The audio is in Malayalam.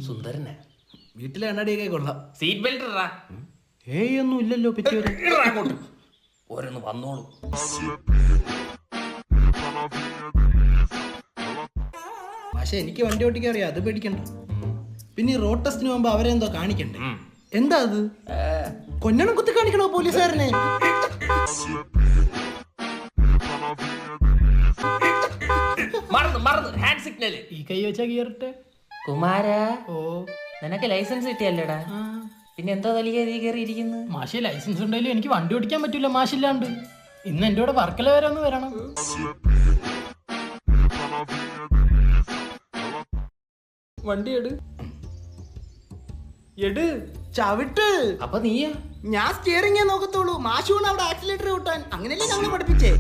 സുന്ദരനെ. വീട്ടിലെ കണ്ണടിയൊക്കെ കൊള്ളാം. സീറ്റ് ബെൽറ്റ് ഇടാ. ഏയ് ഒന്നും ഇല്ലല്ലോ പറ്റിയൊരു. അങ്ങോട്ട് ഓരോന്ന് വന്നോളൂ. പക്ഷെ എനിക്ക് വണ്ടി ഓട്ടിക്കാൻ അറിയാം, അത് പേടിക്കണ്ട. പിന്നെ ഈ റോഡ് ടെസ്റ്റിന് പോകുമ്പോ അവരെന്തോ കാണിക്കണ്ടേ? എന്താ അത്? കൊഞ്ഞണം കുത്തി കാണിക്കണോ പോലീസുകാരനെ? മറന്നു ഹാൻഡ് സിഗ്നൽ. ഈ കൈ വെച്ചാ കീറട്ടെ. കുമാരാ, ഓ നിനക്ക് ലൈസൻസ് കിട്ടിയല്ലേടാ? പിന്നെ എന്താ തലിക കയറിയിരിക്കുന്നു? മാഷെ ലൈസൻസ് ഉണ്ടെങ്കിലും എനിക്ക് വണ്ടി ഓടിക്കാൻ പറ്റൂല മാഷില്ലാണ്ട്. ഇന്ന് എന്റെ കൂടെ വർക്കല വരെ ഒന്ന് വരണം. വണ്ടി എട് ചവിട്ട്. അപ്പൊ നീയാ? ഞാൻ സ്റ്റിയറിംഗേ നോക്കത്തുള്ളൂ. മാഷൂണ് അവിടെ ആക്സിലേറ്റർ കൂട്ടാൻ. അങ്ങനെയല്ലേ ഞങ്ങളെ പഠിപ്പിച്ചേ.